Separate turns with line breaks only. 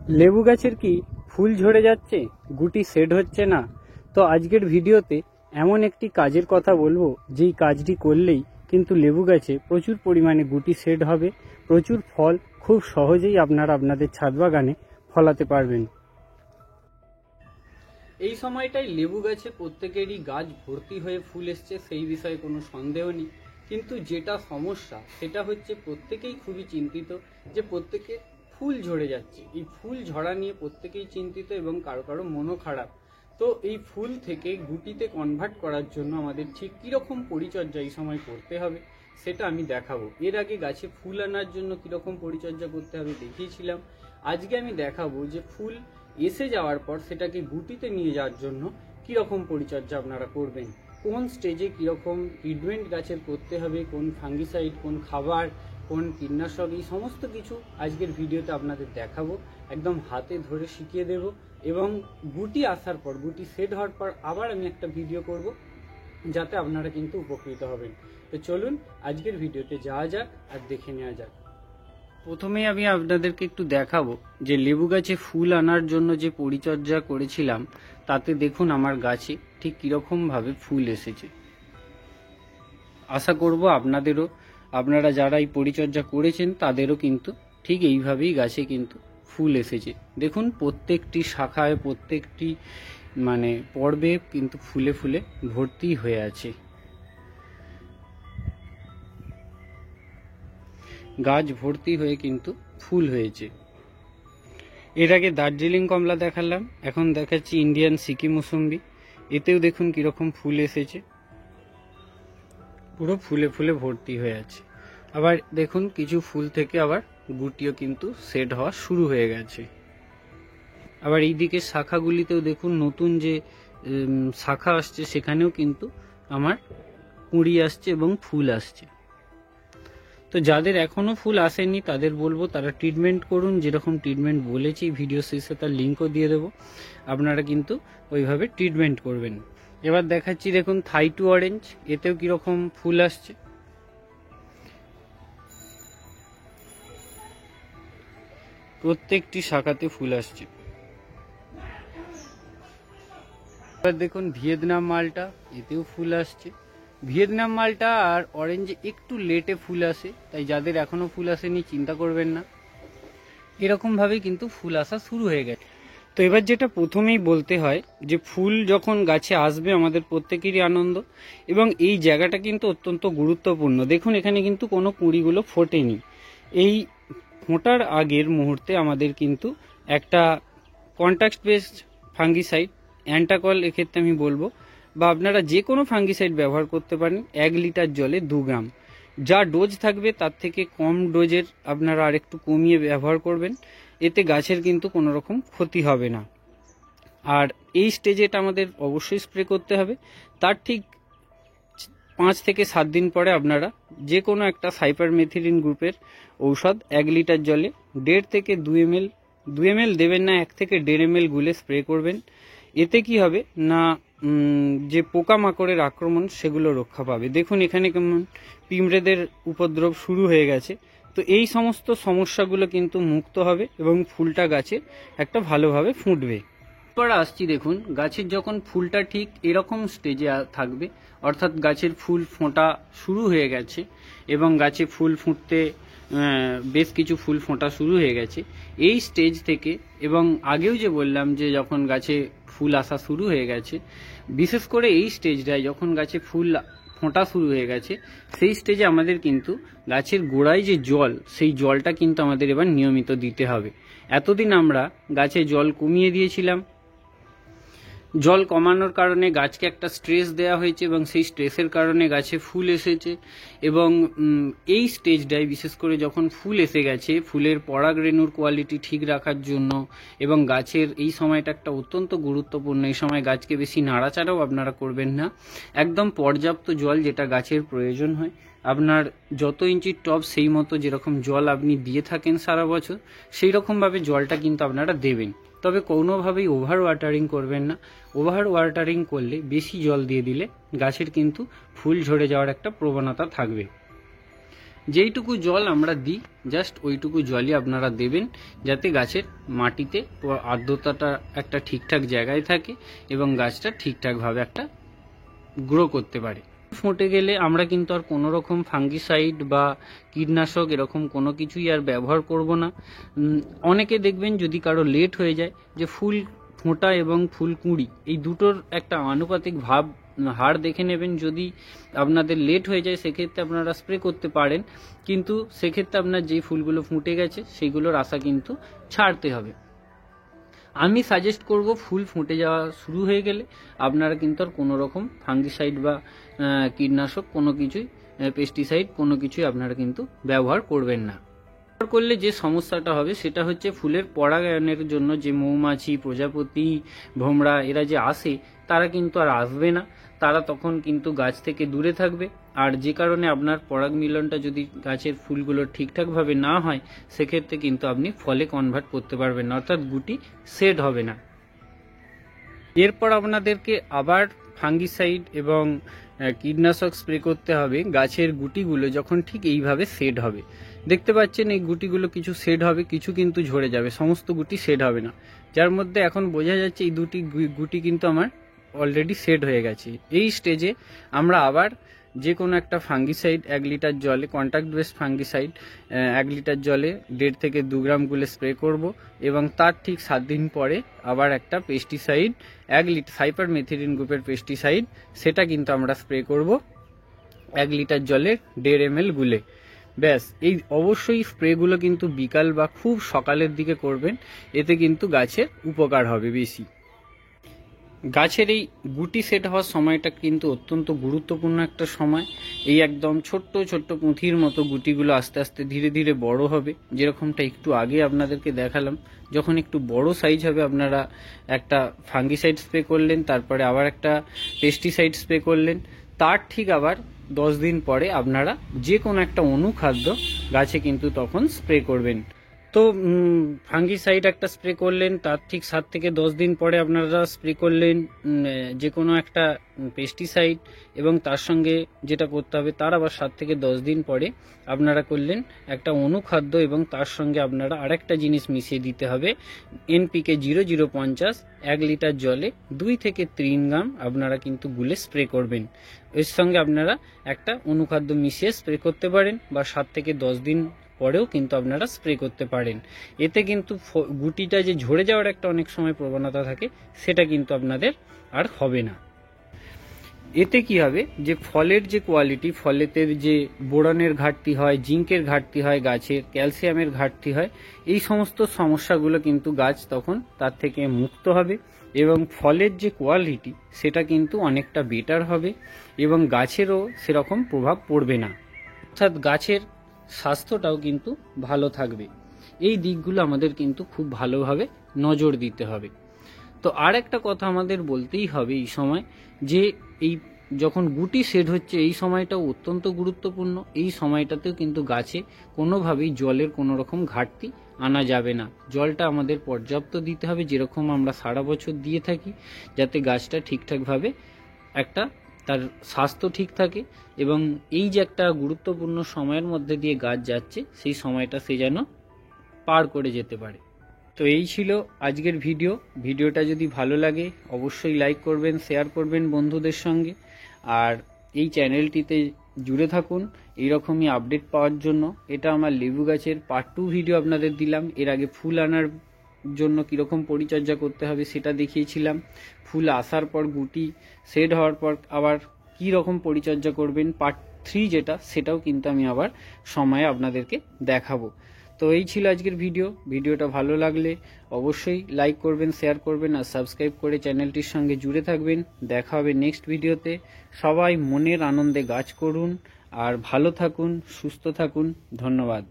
লেবু গাছের কি ফুল ঝরে যাচ্ছে, গুটি সেট হচ্ছে না? তো আজকের ভিডিওতে এমন একটি কাজের কথা বলবো, যেই কাজটি করলেই কিন্তু লেবু গাছে প্রচুর পরিমাণে গুটি সেট হবে, প্রচুর ফল খুব সহজেই আপনারা আপনাদের ছাদ বাগানে ফলাতে পারবেন। এই সময়টাই লেবু গাছে প্রত্যেকেরই গাছ ভর্তি হয়ে ফুল এসছে, সেই বিষয়ে কোনো সন্দেহ নেই। কিন্তু যেটা সমস্যা সেটা হচ্ছে প্রত্যেকেই খুবই চিন্তিত যে প্রত্যেকে ফুল ঝরে যাচ্ছে। এই ফুল ঝরা নিয়ে প্রত্যেকেই চিন্তিত এবং কারো কারো মনও খারাপ। তো এই ফুল থেকে গুটিতে কনভার্ট করার জন্য আমাদের ঠিক কীরকম পরিচর্যা এই সময় করতে হবে সেটা আমি দেখাবো। এর আগে গাছে ফুল আনার জন্য কীরকম পরিচর্যা করতে হবে দেখিয়েছিলাম। আজকে আমি দেখাবো যে ফুল এসে যাওয়ার পর সেটাকে গুটিতে নিয়ে যাওয়ার জন্য কীরকম পরিচর্যা আপনারা করবেন, কোন স্টেজে কীরকম ট্রিটমেন্ট গাছের করতে হবে, কোন ফাঙ্গিসাইড, কোন খাবার, কোন কীটনাশক, এই সমস্ত কিছু আজকের ভিডিওতে আপনাদের দেখাবো। একদম হাতে ধরে শিখিয়ে দেব এবং গুটি আসার পর, গুটি সেট হওয়ার পর আবার আমি একটা ভিডিও করব, যাতে আপনারা কিন্তু উপকৃত হবেন। তো চলুন আজকের ভিডিওতে যাওয়া যাক আর দেখে নেওয়া যাক। প্রথমেই আমি আপনাদেরকে একটু দেখাবো যে লেবু গাছে ফুল আনার জন্য যে পরিচর্যা করেছিলাম, তাতে দেখুন আমার গাছে ঠিক কীরকমভাবে ফুল এসেছে। আশা করব আপনারা যারা এই পরিচর্যা করেছেন তাদেরও কিন্তু ঠিক এইভাবেই গাছে কিন্তু ফুল এসেছে। দেখুন প্রত্যেকটি শাখায়, প্রত্যেকটি পর্বে কিন্তু ফুলে ফুলে ভর্তি হয়ে আছে। গাছ ভর্তি হয়ে কিন্তু ফুল হয়েছে। এর আগে দার্জিলিং কমলা দেখালাম, এখন দেখাচ্ছি ইন্ডিয়ান সিকি মৌসুম্বি। এতেও দেখুন কীরকম ফুল এসেছে, পুরো ফুলে ফুলে ভর্তি হয়ে আছে। আবার দেখুন কিছু ফুল থেকে আবার গুটিও কিন্তু সেট হওয়া শুরু হয়ে গেছে। আবার এইদিকে শাখাগুলিতেও দেখুন নতুন যে শাখা আসছে, সেখানেও কিন্তু আমার কুঁড়ি আসছে এবং ফুল আসছে। তো যাদের এখনো ফুল আসেনি তাদের বলবো তারা ট্রিটমেন্ট করুন, যেরকম ট্রিটমেন্ট বলেছি ভিডিও শেষে তার লিঙ্কও দিয়ে দেবো, আপনারা কিন্তু ওইভাবে ট্রিটমেন্ট করবেন। এবার দেখাচ্ছি দেখুন থাই টু অরেঞ্জ, এতেও কিরকম ফুল আসছে। প্রত্যেকটি শাখাতে ফুল আসছে। এবার দেখুন ভিয়েতনাম মালটা, এতেও ফুল আসছে। ভিয়েতনাম মালটা আর অরেঞ্জে একটু লেটে ফুল আসে, তাই যাদের এখনো ফুল আসেনি চিন্তা করবেন না, এরকমভাবেই কিন্তু ফুল আসা শুরু হয়ে গেছে। তো এবার যেটা প্রথমেই বলতে হয় যে ফুল যখন গাছে আসবে আমাদের প্রত্যেকেরই আনন্দ, এবং এই জায়গাটা কিন্তু অত্যন্ত গুরুত্বপূর্ণ। দেখুন এখানে কিন্তু কোনো কুঁড়িগুলো ফোটেনি। এই ফোটার আগের মুহূর্তে আমাদের কিন্তু একটা কন্ট্যাক্ট বেসড ফাঙ্গিসাইড, অ্যান্টাকল এক্ষেত্রে আমি বলবো, বা আপনারা যে কোনো ফাঙ্গিসাইড ব্যবহার করতে পারেন 1 লিটার জলে 2 গ্রাম। যা ডোজ থাকবে তার থেকে কম ডোজের আপনারা আরেকটু কমিয়ে ব্যবহার করবেন, এতে গাছের কিন্তু কোনো রকম ক্ষতি হবে না। আর এই স্টেজে এটা আমাদের অবশ্যই স্প্রে করতে হবে। তার ঠিক 5 থেকে 7 দিন পরে আপনারা যে কোনো একটা সাইপারমেথিলিন গ্রুপের ঔষধ 1 লিটার জলে 1.5 থেকে 2 ml দেবেন না, 1 থেকে 1.5 ml গুলে স্প্রে করবেন। এতে কি হবে না, যে পোকামাকড়ের আক্রমণ সেগুলো রক্ষা পাবে। দেখুন এখানে কেমন পিঁমড়েদের উপদ্রব শুরু হয়ে গেছে। তো এই সমস্ত সমস্যাগুলো কিন্তু মুক্ত হবে এবং ফুলটা গাছে একটা ভালোভাবে ফুটবে। এরপর আসছি, দেখুন গাছের যখন ফুলটা ঠিক এরকম স্টেজে থাকবে, অর্থাৎ গাছের ফুল ফোঁটা শুরু হয়ে গেছে এবং গাছে ফুল ফুটতে বেশ কিছু ফুল ফোঁটা শুরু হয়ে গেছে, এই স্টেজ থেকে, এবং আগেও যে বললাম যে যখন গাছে ফুল আসা শুরু হয়ে গেছে, বিশেষ করে এই স্টেজটায় যখন গাছে ফুল ফোঁটা শুরু হয়ে গেছে, সেই স্টেজে আমাদের কিন্তু গাছের গোড়ায় যে জল, সেই জলটা কিন্তু আমাদের এবার নিয়মিত দিতে হবে। এতদিন আমরা গাছে জল কমিয়ে দিয়েছিলাম, জল কমানোর কারণে গাছকে একটা স্ট্রেস দেওয়া হয়েছে এবং সেই স্ট্রেসের কারণে গাছে ফুল এসেছে। এবং এই স্টেজটায় বিশেষ করে যখন ফুল এসে গেছে, ফুলের পরাগ রেণুর কোয়ালিটি ঠিক রাখার জন্য, এবং গাছের এই সময়টা একটা অত্যন্ত গুরুত্বপূর্ণ, এই সময় গাছকে বেশি নাড়াচাড়াও আপনারা করবেন না, একদম পর্যাপ্ত জল যেটা গাছের প্রয়োজন হয়, আপনার যত ইঞ্চির টব সেই মতো যেরকম জল আপনি দিয়ে থাকেন সারা বছর, সেই রকমভাবে জলটা কিন্তু আপনারা দেবেন। তবে কোনোভাবেই ওভার ওয়াটারিং করবেন না। ওভার ওয়াটারিং করলে, বেশি জল দিয়ে দিলে গাছের কিন্তু ফুল ঝরে যাওয়ার একটা প্রবণতা থাকবে। যেইটুকু জল আমরা দিই জাস্ট ওইটুকু জলই আপনারা দেবেন, যাতে গাছের মাটিতে আর্দ্রতাটা একটা ঠিকঠাক জায়গায় থাকে এবং গাছটা ঠিকঠাকভাবে একটা গ্রো করতে পারে। ফুটে গেলে আমরা কিন্তু আর কোনো রকম ফাঙ্গিসাইড বা কীটনাশক এরকম কোনো কিছুই আর ব্যবহার করব না। অনেকে দেখবেন যদি কারো লেট হয়ে যায়, যে ফুল ফোঁটা এবং ফুল কুঁড়ি এই দুটোর একটা আনুপাতিক হার দেখে নেবেন। যদি আপনাদের লেট হয়ে যায় সেক্ষেত্রে আপনারা স্প্রে করতে পারেন, কিন্তু সেক্ষেত্রে আপনার যেই ফুলগুলো ফুটে গেছে সেইগুলোর আশা কিন্তু ছাড়তে হবে। আমি সাজেস্ট করব ফুল ফুটে যাওয়া শুরু হয়ে গেলে আপনারা কিন্তু আর কোনো রকম ফাঙ্গিসাইড বা কীটনাশক কোনো কিছুই, পেস্টিসাইড কোনো কিছুই আপনারা কিন্তু ব্যবহার করবেন না। ব্যবহার করলে যে সমস্যাটা হবে সেটা হচ্ছে ফুলের পরাগায়নের জন্য যে মৌমাছি, প্রজাপতি, ভোমরা এরা যে আসে তারা কিন্তু আর আসবে না, তারা তখন কিন্তু গাছ থেকে দূরে থাকবে। আর যে কারণে আপনার পরাগ মিলনটা যদি গাছের ফুলগুলো ঠিকঠাকভাবে না হয় সেক্ষেত্রে কিন্তু আপনি ফলে কনভার্ট করতে পারবেন না, অর্থাৎ গুটি সেট হবে না। এরপর আপনাদেরকে আবার ফাঙ্গিসাইড এবং কীটনাশক স্প্রে করতে হবে গাছের গুটিগুলো যখন ঠিক এইভাবে সেট হবে। দেখতে পাচ্ছেন এই গুটিগুলো কিছু সেট হবে, কিছু কিন্তু ঝরে যাবে, সমস্ত গুটি সেট হবে না। যার মধ্যে এখন বোঝা যাচ্ছে এই দুটি গুটি কিন্তু আমার অলরেডি সেট হয়ে গেছে। এই স্টেজে আমরা আবার যে কোনো একটা ফাঙ্গিসাইড 1 লিটার জলে, কন্ট্যাক্ট বেস ফাঙ্গিসাইড 1 লিটার জলে 1.5 থেকে 2 গ্রাম গুলে স্প্রে করব এবং তার ঠিক 7 দিন পরে আবার একটা পেস্টিসাইড 1 লিটার সাইপারমেথ্রিন গ্রুপের পেস্টিসাইড, সেটা কিন্তু আমরা স্প্রে করব 1 লিটার জলে 1.5 ml গুলে। ব্যাস, এই অবশ্যই স্প্রেগুলো কিন্তু বিকাল বা খুব সকালের দিকে করবেন, এতে কিন্তু গাছের উপকার হবে বেশি। গাছের এই গুটি সেট হওয়ার সময়টা কিন্তু অত্যন্ত গুরুত্বপূর্ণ একটা সময়। এই একদম ছোট্ট ছোট্ট পুঁথির মতো গুটিগুলো আস্তে আস্তে ধীরে ধীরে বড় হবে, যেরকমটা একটু আগে আপনাদেরকে দেখালাম। যখন একটু বড় সাইজ হবে আপনারা একটা ফাঙ্গিসাইড স্প্রে করলেন, তারপরে আবার একটা পেস্টিসাইড স্প্রে করলেন, তার ঠিক আবার 10 দিন পরে আপনারা যে কোনো একটা অনুখাদ্য গাছে কিন্তু তখন স্প্রে করবেন। তো ফাঙ্গিসাইড একটা স্প্রে করলেন, তার ঠিক 7 থেকে 10 দিন পরে আপনারা স্প্রে করলেন যে কোনো একটা পেস্টিসাইড, এবং তার সঙ্গে যেটা করতে হবে তার আবার 7 থেকে 10 দিন পরে আপনারা করলেন একটা অনুখাদ্য, এবং তার সঙ্গে আপনারা আরেকটা জিনিস মিশিয়ে দিতে হবে NPK 0050 1 লিটার জলে 2 থেকে 3 গ্রাম আপনারা কিন্তু গুলে স্প্রে করবেন। এর সঙ্গে আপনারা একটা অনুখাদ্য মিশিয়ে স্প্রে করতে পারেন, বা 7 থেকে 10 দিন পরেও কিন্তু আপনারা স্প্রে করতে পারেন। এতে কিন্তু গুটিটা যে ঝরে যাওয়ার একটা অনেক সময় প্রবণতা থাকে সেটা কিন্তু আপনাদের আর হবে না। এতে কি হবে, যে ফলের যে কোয়ালিটি, ফলেতে যে বোরনের ঘাটতি হয়, জিঙ্কের ঘাটতি হয়, গাছের ক্যালসিয়ামের ঘাটতি হয়, এই সমস্ত সমস্যাগুলো কিন্তু গাছ তখন তার থেকে মুক্ত হবে, এবং ফলের যে কোয়ালিটি সেটা কিন্তু অনেকটা বেটার হবে, এবং গাছেরও সেরকম প্রভাব পড়বে না, অর্থাৎ গাছের স্বাস্থ্যটাও কিন্তু ভালো থাকবে। এই দিকগুলো আমাদের কিন্তু খুব ভালোভাবে নজর দিতে হবে। তো আর একটা কথা আমাদের বলতেই হবে এই সময়, যে এই যখন গুটি সেট হচ্ছে এই সময়টাও অত্যন্ত গুরুত্বপূর্ণ। এই সময়টাতেও কিন্তু গাছে কোনোভাবেই জলের কোনো রকম ঘাটতি আনা যাবে না। জলটা আমাদের পর্যাপ্ত দিতে হবে, যেরকম আমরা সারা বছর দিয়ে থাকি, যাতে গাছটা ঠিকঠাকভাবে একটা তার স্বাস্থ্য ঠিক থাকে, এবং এই যে একটা গুরুত্বপূর্ণ সময়ের মধ্যে দিয়ে গাছ যাচ্ছে সেই সময়টা সে যেন পার করে যেতে পারে। তো এই ছিল আজকের ভিডিওটা যদি ভালো লাগে অবশ্যই লাইক করবেন, শেয়ার করবেন বন্ধুদের সঙ্গে, আর এই চ্যানেলটিতে জুড়ে থাকুন এইরকমই আপডেট পাওয়ার জন্য। এটা আমার লেবু গাছের পার্ট 2 ভিডিও আপনাদের দিলাম। এর আগে ফুল আনার জন্য কীরকম পরিচর্যা করতে হবে সেটা দেখিয়েছিলাম, ফুল আসার পর গুটি সেট হওয়ার পর আবার কী রকম পরিচর্যা করবেন পার্ট 3 যেটা, সেটাও কিন্তু আমি আবার সময়ে আপনাদেরকে দেখাবো। তো এই ছিল আজকের ভিডিওটা ভালো লাগলে অবশ্যই লাইক করবেন, শেয়ার করবেন, আর সাবস্ক্রাইব করে চ্যানেলটির সঙ্গে জুড়ে থাকবেন। দেখা হবে নেক্সট ভিডিওতে। সবাই মনের আনন্দে গাছ করুন, আর ভালো থাকুন, সুস্থ থাকুন। ধন্যবাদ।